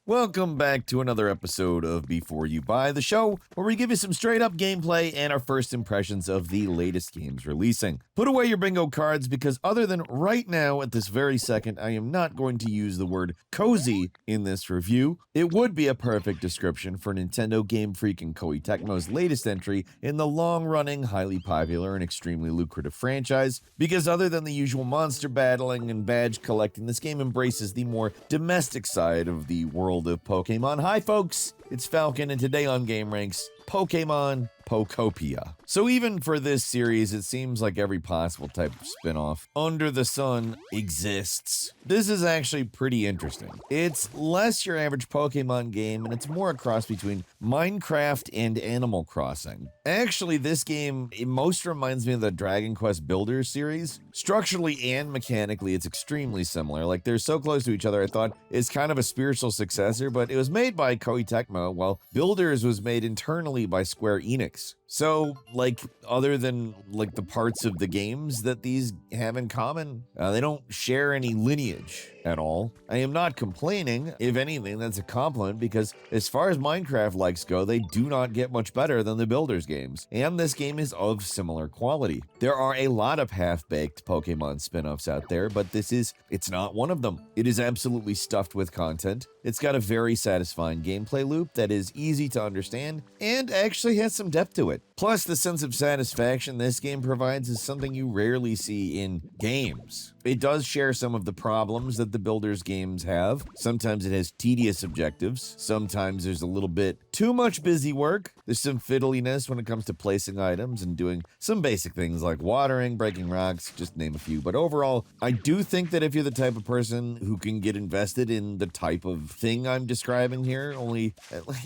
Welcome back to another episode of Before You Buy, the show where we give you some straight up gameplay and our first impressions of the latest games releasing. Put away your bingo cards because other than right now at this very second, I am not going to use the word cozy in this review. It would be a perfect description for Nintendo, Game Freak, and Koei Tecmo's latest entry in the long-running, highly popular, and extremely lucrative franchise, because other than the usual monster battling and badge collecting, this game embraces the more domestic side of the world of Pokemon. Hi folks, it's Falcon, and today on gameranx, Pokemon Pokopia. So even for this series, it seems like every possible type of spin-off under the sun exists. This is actually pretty interesting. It's less your average Pokemon game, and it's more a cross between Minecraft and Animal Crossing. Actually, this game, it most reminds me of the Dragon Quest Builders series. Structurally and mechanically, it's extremely similar. Like, they're so close to each other, I thought it's kind of a spiritual successor, but it was made by Koei Tecmo, while Builders was made internally by Square Enix. So, like, other than, like, the parts of the games that these have in common, they don't share any lineage at all. I am not complaining. If anything, that's a compliment, because as far as Minecraft likes go, they do not get much better than the Builders games, and this game is of similar quality. There are a lot of half-baked Pokemon spin-offs out there, but it's not one of them. It is absolutely stuffed with content. It's got a very satisfying gameplay loop that is easy to understand and actually has some depth to it. Plus, the sense of satisfaction this game provides is something you rarely see in games. It does share some of the problems that the Builders games have. Sometimes it has tedious objectives. Sometimes there's a little bit too much busy work. There's some fiddliness when it comes to placing items and doing some basic things like watering, breaking rocks, just name a few. But overall, I do think that if you're the type of person who can get invested in the type of thing I'm describing here, only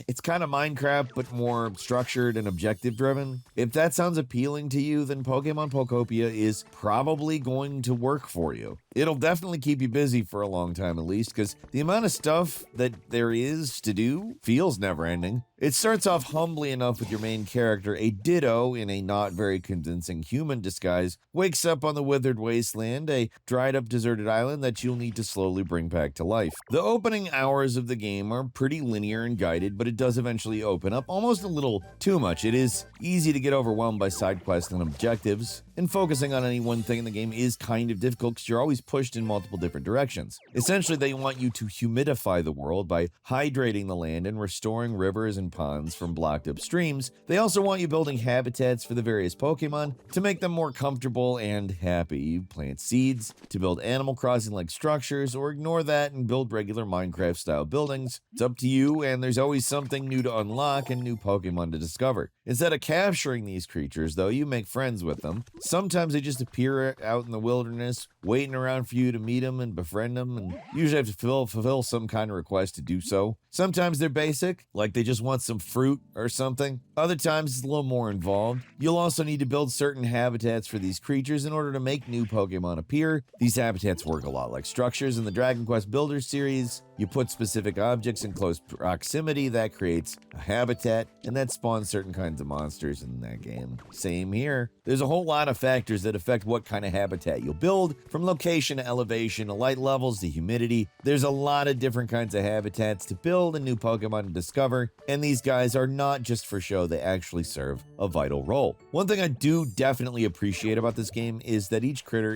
it's kind of Minecraft, but more structured and objective driven. If that sounds appealing to you, then Pokemon Pokopia is probably going to work for you. It'll definitely keep you busy for a long time at least, because the amount of stuff that there is to do feels never ending. It starts off humbly enough with your main character, a Ditto in a not very convincing human disguise, wakes up on the withered wasteland, a dried up deserted island that you'll need to slowly bring back to life. The opening hours of the game are pretty linear and guided, but it does eventually open up almost a little too much. It is easy to get overwhelmed by side quests and objectives, and focusing on any one thing in the game is kind of difficult because you're always pushed in multiple different directions. Essentially, they want you to humidify the world by hydrating the land and restoring rivers and ponds from blocked up streams. They also want you building habitats for the various Pokemon to make them more comfortable and happy. You plant seeds to build Animal Crossing-like structures, or ignore that and build regular Minecraft-style buildings. It's up to you, and there's always something new to unlock and new Pokemon to discover. Instead of capturing these creatures, though, you make friends with them. Sometimes they just appear out in the wilderness, waiting around for you to meet them and befriend them, and you usually have to fulfill some kind of request to do so. Sometimes they're basic, like they just want some fruit or something. Other times it's a little more involved. You'll also need to build certain habitats for these creatures in order to make new Pokemon appear. These habitats work a lot like structures in the Dragon Quest Builders series. You put specific objects in close proximity, that creates a habitat, and that spawns certain kinds of monsters in that game. Same here. There's a whole lot of factors that affect what kind of habitat you'll build, from location to elevation to light levels to humidity. There's a lot of different kinds of habitats to build and new Pokemon to discover, and these guys are not just for show, they actually serve a vital role. One thing I do definitely appreciate about this game is that each critter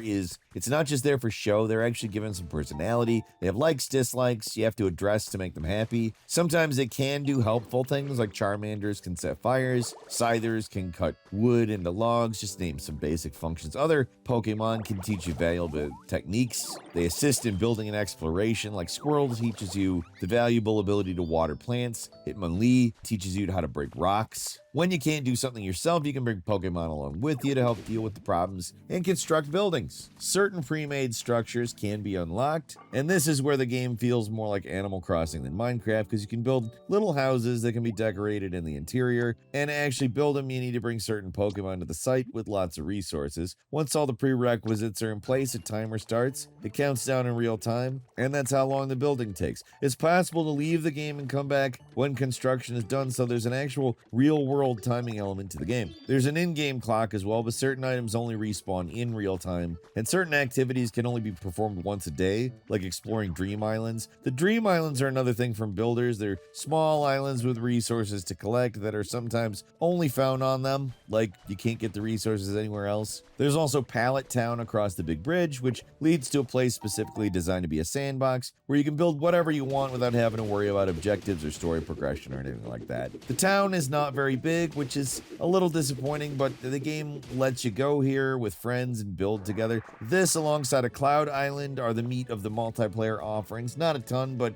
it's not just there for show, they're actually given some personality. They have likes, dislikes, you have to address to make them happy. Sometimes they can do helpful things, like Charmanders can set fires, Scythers can cut wood into logs, just name some basic functions. Other Pokemon can teach you valuable techniques. They assist in building and exploration, like Squirtle teaches you the valuable ability to water plants. Hitmonlee teaches you how to break rocks. When you can't do something yourself, you can bring Pokemon along with you to help deal with the problems and construct buildings. Certain pre-made structures can be unlocked, and this is where the game feels more like Animal Crossing than Minecraft, because you can build little houses that can be decorated in the interior, and to actually build them, you need to bring certain Pokemon to the site with lots of resources. resources. Once all the prerequisites are in place, a timer starts. It counts down in real time, and that's how long the building takes. It's possible to leave the game and come back when construction is done, so there's an actual real-world timing element to the game. There's an in-game clock as well, but certain items only respawn in real time, and certain activities can only be performed once a day, like exploring Dream Islands. The Dream Islands are another thing from builders. They're small islands with resources to collect that are sometimes only found on them, like you can't get the resources anywhere else. There's also Pallet Town across the big bridge, which leads to a place specifically designed to be a sandbox where you can build whatever you want without having to worry about objectives or story progression or anything like that. The town is not very big, which is a little disappointing, but the game lets you go here with friends and build together. This, alongside a Cloud Island, are the meat of the multiplayer offerings. Not a ton, but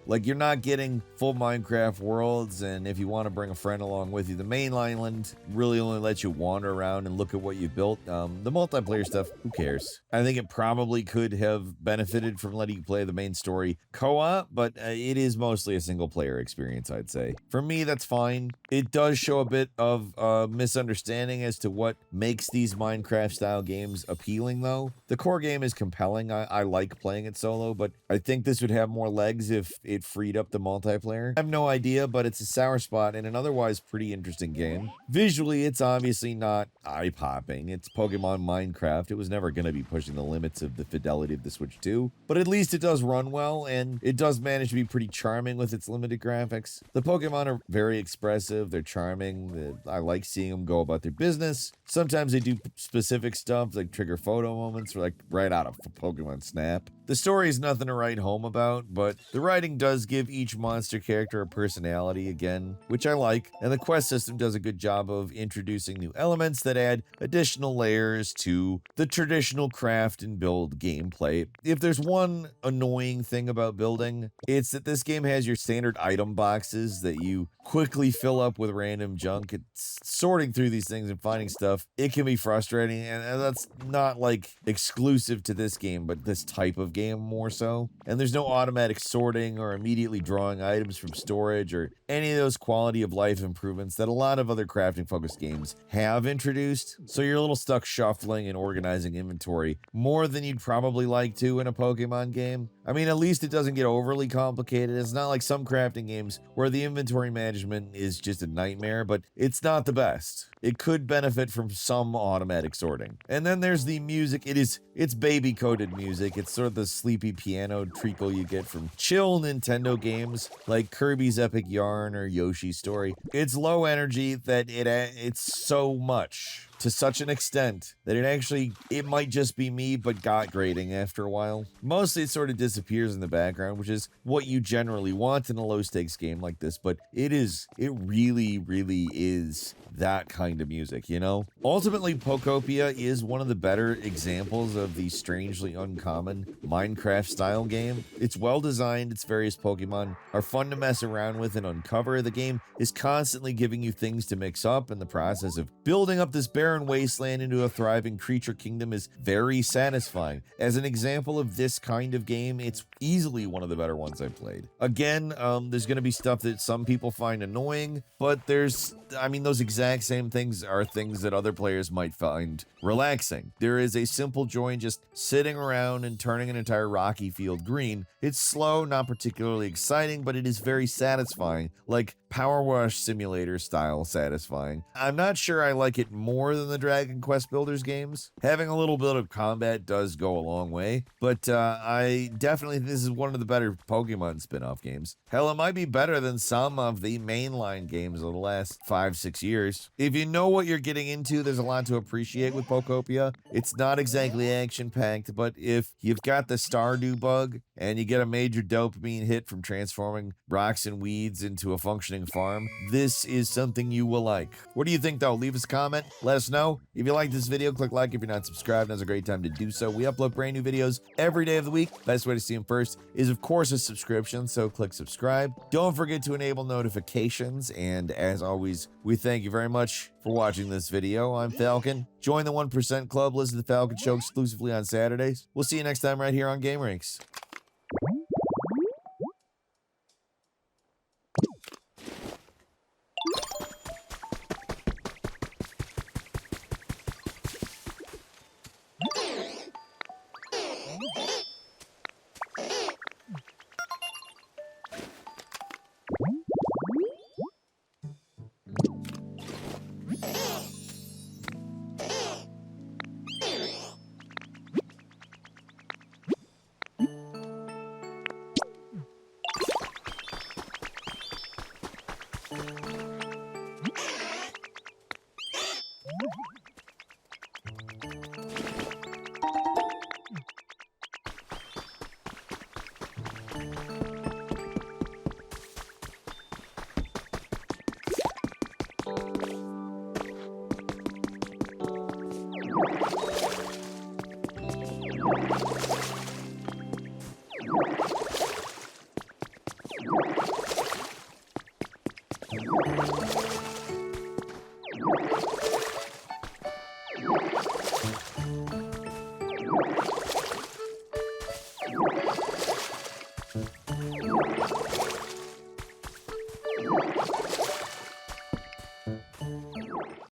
like you're not getting full Minecraft worlds, and if you want to bring a friend along with you, the main island really only lets you wander around and look at what you built. The multiplayer stuff, who cares? I think it probably could have benefited from letting you play the main story co-op, but it is mostly a single player experience, I'd say. For me, that's fine. It does show a bit of misunderstanding as to what makes these Minecraft style games appealing, though. The core game is compelling. I like playing it solo, but I think this would have more legs if it freed up the multiplayer. I have no idea, but it's a sour spot in an otherwise pretty interesting game. Visually, it's obviously not eye-popping. It's Pokemon Minecraft. It was never going to be pushing the limits of the fidelity of the Switch 2, but at least it does run well, and it does manage to be pretty charming with its limited graphics. The Pokemon are very expressive. They're charming. I like seeing them go about their business. Sometimes they do specific stuff, like trigger photo moments, or like right out of Pokemon Snap. The story is nothing to write home about, but the writing does give each monster character a personality again, which I like, and the quest system does a good job of introducing new elements that add additional layers to the traditional craft and build gameplay. If there's one annoying thing about building, it's that this game has your standard item boxes that you quickly fill up with random junk. It's sorting through these things and finding stuff. It can be frustrating, and that's not like exclusive to this game, but this type of game more so. And there's no automatic sorting or immediately drawing items from storage or any of those quality of life improvements that a lot of other crafting focused games have introduced. So you're a little stuck shuffling and organizing inventory more than you'd probably like to in a Pokemon game. I mean, at least it doesn't get overly complicated. It's not like some crafting games where the inventory management is just a nightmare, but it's not the best. It could benefit from some automatic sorting. And then there's the music. It's baby-coded music. It's sort of the sleepy piano treacle you get from chill Nintendo games like Kirby's Epic Yarn or Yoshi's Story. It's low energy that it's so much, to such an extent that it might just be me, but got grating after a while. Mostly it sort of disappears in the background, which is what you generally want in a low stakes game like this, but it really, really is that kind of music, you know? Ultimately, Pokopia is one of the better examples of the strangely uncommon Minecraft-style game. It's well-designed, its various Pokemon are fun to mess around with and uncover. The game is constantly giving you things to mix up, and the process of building up this barren wasteland into a thriving creature kingdom is very satisfying. As an example of this kind of game, it's easily one of the better ones I've played. Again, there's going to be stuff that some people find annoying, but those exact same things are things that other players might find relaxing. There is a simple joy in just sitting around and turning an entire rocky field green. It's slow, not particularly exciting, but it is very satisfying, like Power Wash Simulator style satisfying. I'm not sure I like it more than the Dragon Quest Builders games. Having a little bit of combat does go a long way, but I definitely think this is one of the better Pokemon spin-off games. Hell, it might be better than some of the mainline games of the last 5-6 years. If you know what you're getting into, there's a lot to appreciate with Pokopia. It's not exactly action-packed, but if you've got the Stardew bug and you get a major dopamine hit from transforming rocks and weeds into a functioning farm, this is something you will like. What do you think, though? Leave us a comment. Let us know. If you like this video, click like. If you're not subscribed, now's a great time to do so. We upload brand new videos every day of the week. Best way to see them first is, of course, a subscription, so click subscribe. Don't forget to enable notifications, and as always, we thank you very much for watching this video. I'm Falcon. Join the 1% Club. Listen to the Falcon Show exclusively on Saturdays. We'll see you next time right here on gameranx.